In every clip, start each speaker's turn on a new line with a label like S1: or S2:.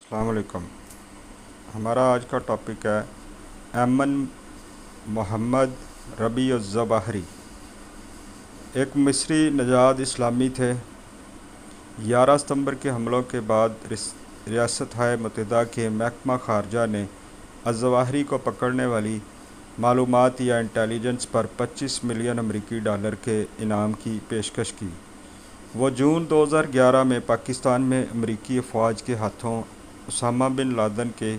S1: अस्सलाम वालेकुम। हमारा आज का टॉपिक है ऐमन मोहम्मद रबी ज़वाहिरी। एक मिस्री नजाद इस्लामी थे। 11 सितंबर के हमलों के बाद रियासत-ए मुत्तहिदा के महकमा ख़ारजा ने ज़वाहिरी को पकड़ने वाली मालूमात या इंटेलिजेंस पर 25 मिलियन अमरीकी डॉलर के इनाम की पेशकश की। वो जून 2011 में पाकिस्तान में अमरीकी अफवाज के हाथों उसामा बिन लादेन के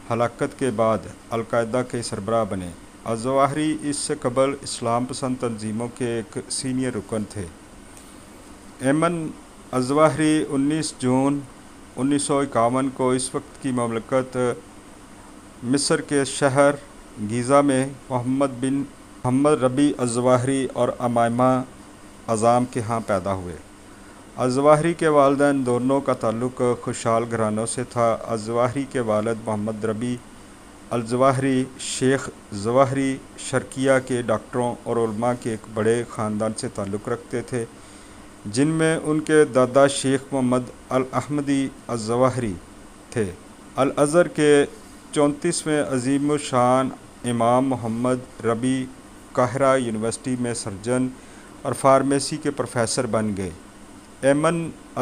S1: हलाकत के बाद अल-कायदा के सरबराह बने। ज़वाहिरी इससे कबल इस्लाम पसंद तंजीमों के एक सीनियर रुकन थे। ऐमन ज़वाहिरी 19 जून 1951 को इस वक्त की ममलकत मिस्र के शहर गीज़ा में मोहम्मद रबी ज़वाहिरी और अमाइमा अज़ाम के यहाँ पैदा हुए। ज़वाहिरी के वालिदैन दोनों का ताल्लुक़ खुशहाल घरानों से था। ज़वाहिरी के वालिद मोहम्मद रबी अल-ज़वाहिरी शेख ज़वाहिरी शर्किया के डॉक्टरों और उलमा के एक बड़े ख़ानदान से ताल्लुक़ रखते थे, जिनमें उनके दादा शेख मोहम्मद अल-अहमदी अल-ज़वाहिरी थे। अल-अज़हर के 34वें अज़ीमुश्शान इमाम मोहम्मद रबी काहिरा यूनिवर्सिटी में सर्जन और फार्मेसी के प्रोफेसर बन गए। ऐमन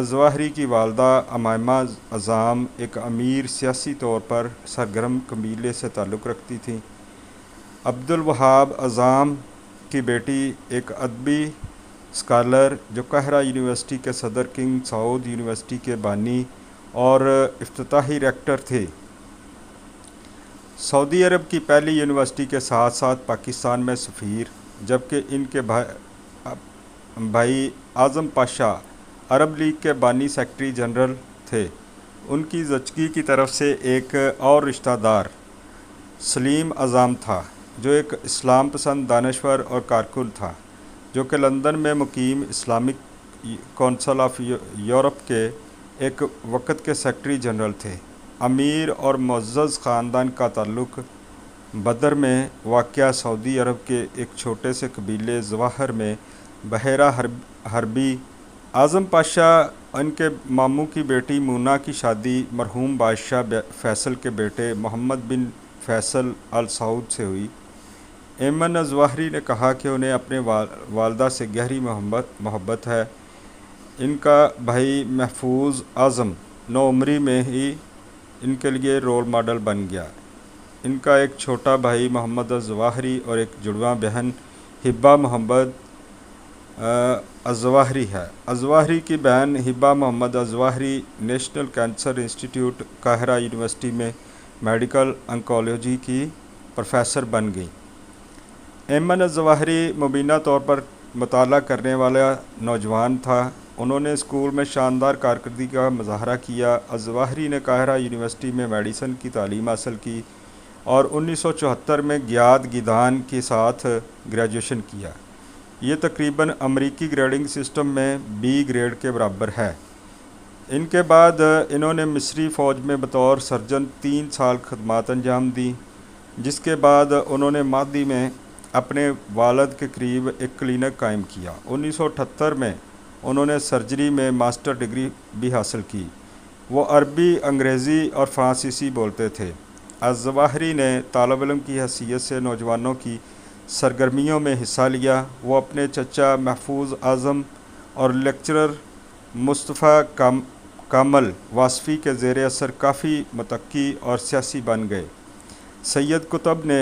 S1: ज़वाहिरी की वालदा अमाइमा अज़ाम एक अमीर सियासी तौर पर सरगर्म कबीले से ताल्लुक़ रखती थीं। अब्दुल वहाब अज़ाम की बेटी एक अदबी स्कॉलर जो काहिरा यूनिवर्सिटी के सदर किंग सऊद यूनिवर्सिटी के बानी और इफ्तिताही रेक्टर थे। सऊदी अरब की पहली यूनिवर्सिटी के साथ साथ पाकिस्तान में सफ़ीर, जबकि इनके भाई आज़म पाशा अरब लीग के बानी सेक्रेटरी जनरल थे। उनकी ज़चगी की तरफ से एक और रिश्तेदार सलीम अज़ाम था, जो एक इस्लाम पसंद दानश्वर और कारकुन था, जो कि लंदन में मुकीम इस्लामिक कौंसिल ऑफ यूरोप के एक वक़्त के सेक्रेटरी जनरल थे। अमीर और मुअज़्ज़ज़ ख़ानदान का ताल्लुक़ बदर में वाक़या सऊदी अरब के एक छोटे से कबीले ज़वाहिर में बहेरा हरबी। आज़म पाशा उनके मामू की बेटी मूना की शादी मरहूम बादशाह फ़ैसल के बेटे मोहम्मद बिन फ़ैसल अल सऊद से हुई। ऐमन ज़वाहिरी ने कहा कि उन्हें अपने वालदा से गहरी मोहब्बत है। इनका भाई महफूज आज़म नौउम्री में ही इनके लिए रोल मॉडल बन गया। इनका एक छोटा भाई मोहम्मद ज़वाहिरी और एक जुड़वा बहन हिब्बा मोहम्मद ज़वाहिरी है। ज़वाहिरी की बहन Hiba Mohammad Zawahiri national cancer institute काहिरा यूनिवर्सिटी में मेडिकल ऑन्कोलॉजी की प्रोफेसर बन गई। ऐमन ज़वाहिरी मुबीना तौर पर मुताला करने वाला नौजवान था। उन्होंने स्कूल में शानदार कारकर्दगी का मुज़ाहरा किया। ज़वाहिरी ने काहिरा यूनिवर्सिटी में मेडिसिन की तालीम हासिल की और 1974 में गियाद गिदान के साथ ग्रेजुएशन किया। ये तकरीबन अमरीकी ग्रेडिंग सिस्टम में बी ग्रेड के बराबर है। इनके बाद इन्होंने मिस्री फ़ौज में बतौर सर्जन 3 साल खदमात अंजाम दी, जिसके बाद उन्होंने मादी में अपने वालिद के करीब एक क्लिनिक कायम किया। 1978 में उन्होंने सर्जरी में मास्टर डिग्री भी हासिल की। वो अरबी, अंग्रेज़ी और फ़्रांसीसी बोलते थे। ज़वाहिरी ने तालिब इल्म की हैसियत से नौजवानों की सरगर्मियों में हिस्सा लिया। वो अपने चचा महफूज आज़म और लेक्चरर मुस्तफ़ा कामल वासफ़ी के ज़ेर असर काफ़ी मुतक्की और सियासी बन गए। सैयद कुतुब ने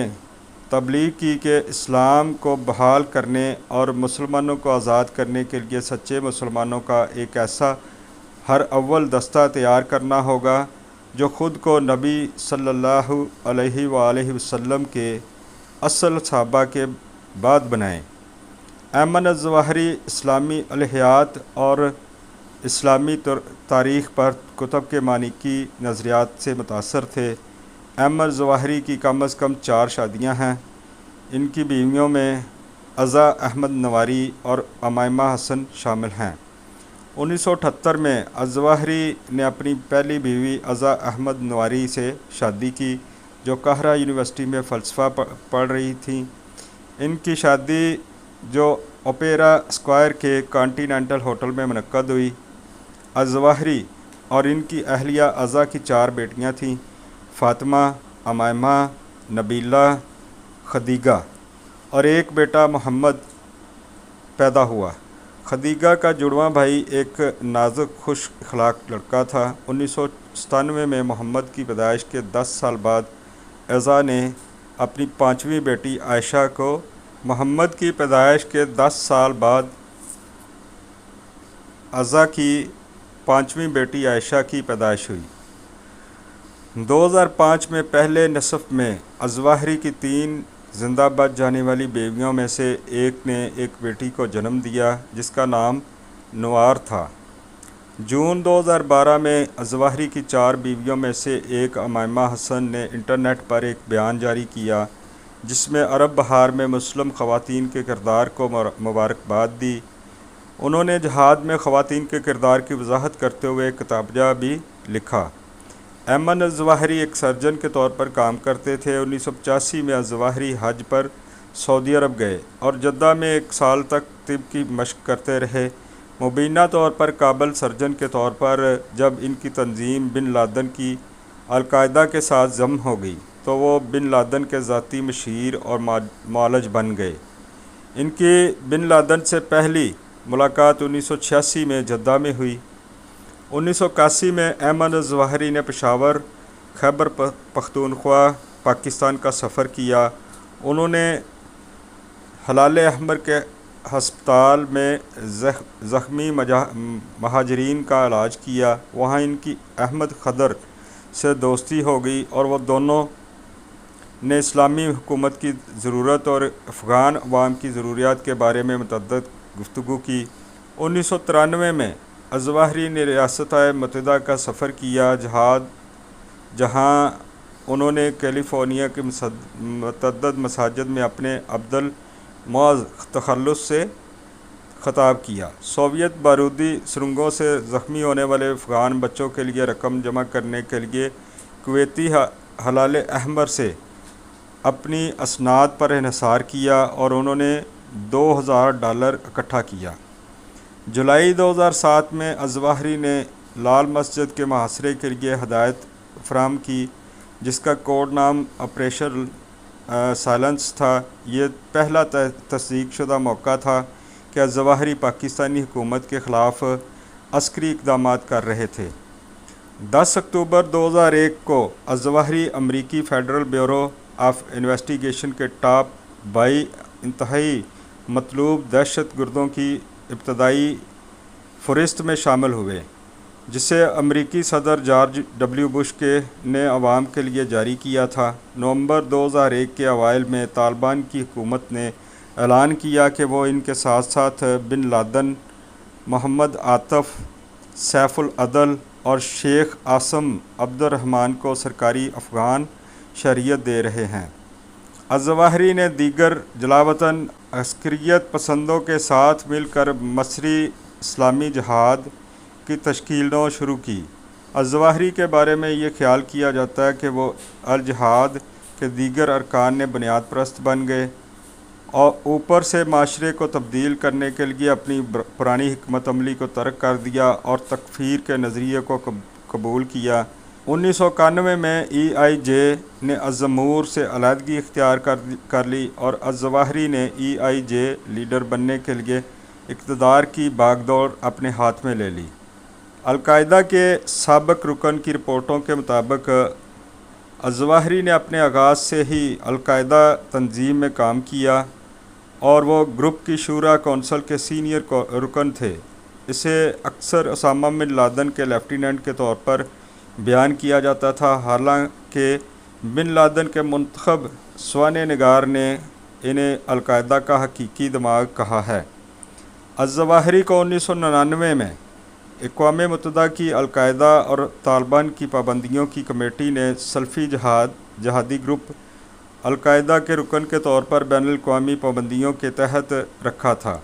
S1: तबलीग की कि इस्लाम को बहाल करने और मुसलमानों को आज़ाद करने के लिए सच्चे मुसलमानों का एक ऐसा हर अव्वल दस्ता तैयार करना होगा जो ख़ुद को नबी सल्लल्लाहु अलैहि वसल्लम के असल सहाबा के बाद बनाएं। ऐमन ज़वाहिरी इस्लामी अलहियात और इस्लामी तारीख़ पर कुतुब के मानिकी नज़रियात से मुतासर थे। ऐमन ज़वाहिरी की कम अज़ कम 4 शादियाँ हैं। इनकी बीवियों में अज़ा अहमद नवारी और अमाइमा हसन शामिल हैं। 1978 में ज़वाहिरी ने अपनी पहली बीवी अज़ा अहमद नवारी से शादी की, जो काहिरा यूनिवर्सिटी में फ़लसफ़ा पढ़ रही थी। इनकी शादी जो ओपेरा स्क्वायर के कॉन्टिनेंटल होटल में मुनक्कद हुई। ज़वाहिरी और इनकी अहलिया अज़ा की 4 बेटियां थीं, फ़ातिमा, अमायमा, नबीला, खदीगा और एक बेटा मोहम्मद पैदा हुआ। खदीगा का जुड़वां भाई एक नाजुक खुश अखलाक लड़का था। 1997 में मोहम्मद की पैदाइश के 10 साल बाद अज़ा ने अपनी 5वीं बेटी आयशा को मोहम्मद की पैदाइश के 10 साल बाद अज़ा की 5वीं बेटी आयशा की पैदाइश हुई। 2005 में पहले नसफ में अज़वाहरी की 3 जिंदा बच जाने वाली बेवियों में से एक ने एक बेटी को जन्म दिया जिसका नाम नवार था। जून 2012 में अज़वाहरी की 4 बीवियों में से एक अमायमा हसन ने इंटरनेट पर एक बयान जारी किया जिसमें अरब बहार में मुस्लिम ख़वातीन के किरदार को मुबारकबाद दी। उन्होंने जहाद में ख़वातीन के किरदार की वजाहत करते हुए एक किताबजा भी लिखा। ऐमन अज़वाहरी एक सर्जन के तौर पर काम करते थे। 1985 में अज़वाहरी हज पर सऊदी अरब गए और जद्दा में 1 साल तक तिब की मशक करते रहे। मुबीना तौर पर काबल सर्जन के तौर पर जब इनकी तंजीम बिन लादन की अलकायदा के साथ जम हो गई तो वो बिन लादन के ज़ाती मशीर और मालज बन गए। इनकी बिन लादन से पहली मुलाकात 1986 में जद्दा में हुई। 1981 में ऐमन अज़वाहरी ने पेशावर, खैबर पख्तूनख्वा, पाकिस्तान का सफ़र किया। उन्होंने हलाल अहमर के हस्पताल में ज़ख्मी महाजरीन का इलाज किया। वहाँ इनकी अहमद खदर से दोस्ती हो गई और वह दोनों ने इस्लामी हुकूमत की ज़रूरत और अफ़गान अवाम की ज़रूरियात के बारे में मुतअद्दिद गुफ्तगू की। 1993 में अज़वाहरी ने रियासत मुत्तहिदा का सफ़र किया जहाँ उन्होंने कैलिफोर्निया के मुतअद्दिद मसाजिद में अपने अब्दुल मौज़ तखल्लुस से ख़िताब किया। सोवियत बारूदी सुरंगों से ज़ख्मी होने वाले अफ़गान बच्चों के लिए रकम जमा करने के लिए कुवैती हलाल अहमर से अपनी असनाद पर इन्हिसार किया और उन्होंने $2000 इकट्ठा किया। जुलाई 2007 में अज़वाहरी ने लाल मस्जिद के मुहासरे के लिए हदायत फराहम की जिसका कोड नाम ऑपरेशन साइलेंस था। ये पहला तस्दीक शुदा मौका था कि अज़वाहरी पाकिस्तानी हुकूमत के ख़िलाफ़ अस्करी इक़दाम कर रहे थे। 10 अक्टूबर 2001 को अज़वाहरी अमरीकी फ़ेडरल ब्यूरो ऑफ इन्वेस्टिगेशन के टॉप 22 इंतहाई मतलूब दहशत गर्दों की इब्तदाई फ़हरिस्त में शामिल हुए जिसे अमरीकी सदर जॉर्ज डब्ल्यू बुश ने अवाम के लिए जारी किया था। नवंबर 2001 के अवाइल में तालिबान की हुकूमत ने ऐलान किया कि वो इनके साथ साथ बिन लादन, मोहम्मद आतिफ़, सैफुल अदल और शेख आसम अब्दुर्रहमान को सरकारी अफ़गान शरीयत दे रहे हैं। अज़वाहरी ने दीगर जलावतन अस्करियत पसंदों के साथ मिलकर मसरी इस्लामी जहाद की तश्कील शुरू की। अज़वाहरी के बारे में ये ख्याल किया जाता है कि वो अल जहाद के दीगर अरकान ने बुनियाद परस्त बन गए और ऊपर से माशरे को तब्दील करने के लिए अपनी पुरानी हिकमत अमली को तर्क कर दिया और तकफ़ीर के नज़रिए को कबूल किया। 1991 में EIJ ने अज़्ज़मूर से अलहदगी इख्तियार कर ली और अज़वाहरी ने EIJ लीडर बनने के लिए इक़्तिदार की बागडोर अपने हाथ में ले ली। अलकायदा के साबिक़ रुकन की रिपोर्टों के मुताबिक अज़वाहरी ने अपने आगाज़ से ही अलकायदा तंजीम में काम किया और वो ग्रुप की शूरा कौंसल के सीनियर रुकन थे। इसे अक्सर ओसामा बिन लादन के लेफ्टिनेंट के तौर पर बयान किया जाता था। हालांकि बिन लादन के मुंतखब स्वाने निगार ने इन्हें अलकायदा का हकीकी दिमाग कहा है। अज़वाहरी को 1999 में अक़वाम मुत्तहिदा की अलकायदा और तालिबान की पाबंदियों की कमेटी ने सल्फ़ी जहादी ग्रुप अलकायदा के रुकन के तौर पर बैनुल-अक़वामी पाबंदियों के तहत रखा था।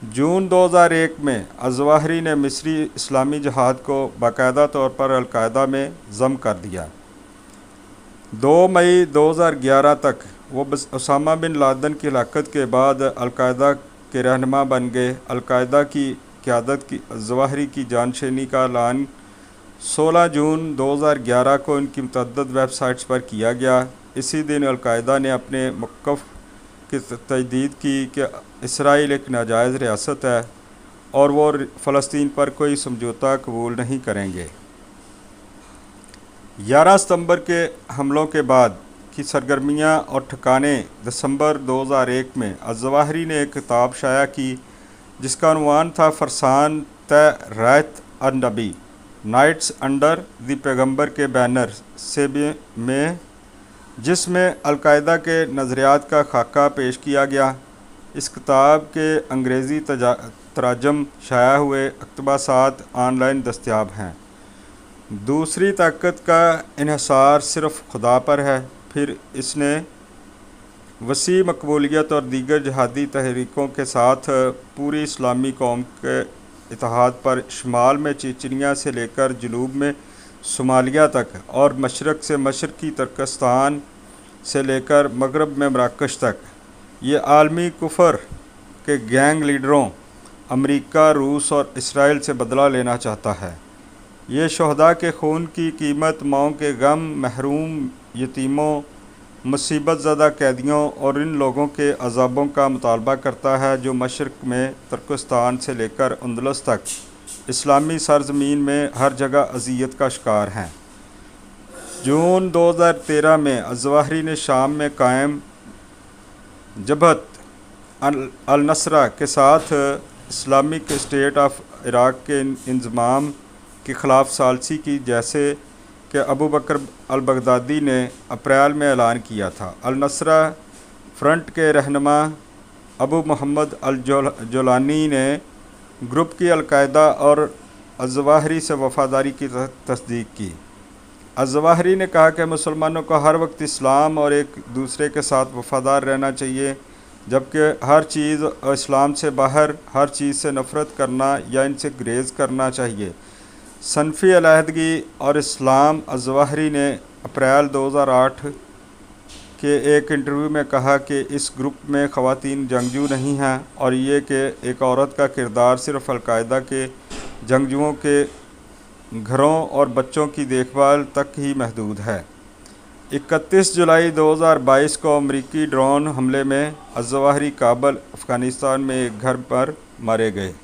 S1: जून 2001 में अज़वाहरी ने मिस्री इस्लामी जहाद को बाकायदा तौर पर अलकायदा में ज़म कर दिया। 2 मई 2011 तक वो ओसामा बिन लादन की हलाकत के बाद अलकायदा के रहनुमा बन गए। अलकायदा की क़यादत की अज़वाहरी की जानशीनी का ऐलान 16 जून 2011 को इनकी मुतअद्दिद वेबसाइट्स पर किया गया। इसी दिन अलकायदा ने अपने मौक़िफ़ की तजदीद की कि इसराइल एक नाजायज़ रियासत है और वो फ़लस्तीन पर कोई समझौता कबूल नहीं करेंगे। 11 सितंबर के हमलों के बाद की सरगर्मियाँ और ठिकाने। दिसंबर 2001 में अज़वाहिरी ने एक किताब शाया की जिसका उन्वान था फरसान तय रायत अन-नबी, नाइट्स अंडर द पैगंबर के बैनर से में, जिसमें अलकायदा के नज़रियात का खाका पेश किया गया। इस किताब के अंग्रेज़ी तराजम शाया हुए इक़्तिबासात ऑनलाइन दस्तयाब हैं। दूसरी ताकत का इन्हिसार सिर्फ़ खुदा पर है। फिर इसने वसी मकबूलियत और दीगर जिहादी तहरीकों के साथ पूरी इस्लामी कौम के इत्तेहाद पर शुमाल में चेचनिया से लेकर जनूब में सोमालिया तक और मशरक़ से मशरक़ी तुर्कस्तान से लेकर मगरब में मराकश तक ये आलमी कुफर के गैंग लीडरों अमेरिका, रूस और इसराइल से बदला लेना चाहता है। ये शहदा के खून की कीमत, माओं के गम, महरूम यतीमों, मुसीबत ज़दा कैदियों और इन लोगों के अज़ाबों का मुतालबा करता है जो मशरक़ में तुर्कस्तान से लेकर अंदलस तक इस्लामी सरज़मीन में हर जगह अज़ियत का शिकार हैं। जून 2013 में अज़वाहिरी ने शाम में कायम जबहत अल-नसरा के साथ इस्लामिक स्टेट ऑफ इराक के इंज़माम के ख़िलाफ़ सालसी की, जैसे कि अबू बकर अल-बगदादी ने अप्रैल में ऐलान किया था। अल-नसरा फ्रंट के रहनुमा अबू मोहम्मद अल-जोलानी ने ग्रुप की अलकायदा और अज़वाहिरी से वफ़ादारी की तस्दीक की। अज़वाहिरी ने कहा कि मुसलमानों को हर वक्त इस्लाम और एक दूसरे के साथ वफ़ादार रहना चाहिए, जबकि हर चीज़ और इस्लाम से बाहर हर चीज़ से नफ़रत करना या इनसे ग्रेज़ करना चाहिए। सनफ़ी अलहदगी और इस्लाम। अज़वाहिरी ने अप्रैल 2008 के एक इंटरव्यू में कहा कि इस ग्रुप में ख़वातीन जंगजू नहीं हैं और ये कि एक औरत का किरदार सिर्फ़ अलकायदा के जंगजुओं के घरों और बच्चों की देखभाल तक ही महदूद है। 31 जुलाई 2022 को अमरीकी ड्रोन हमले में अज़वाहिरी काबुल, अफ़गानिस्तान में एक घर पर मारे गए।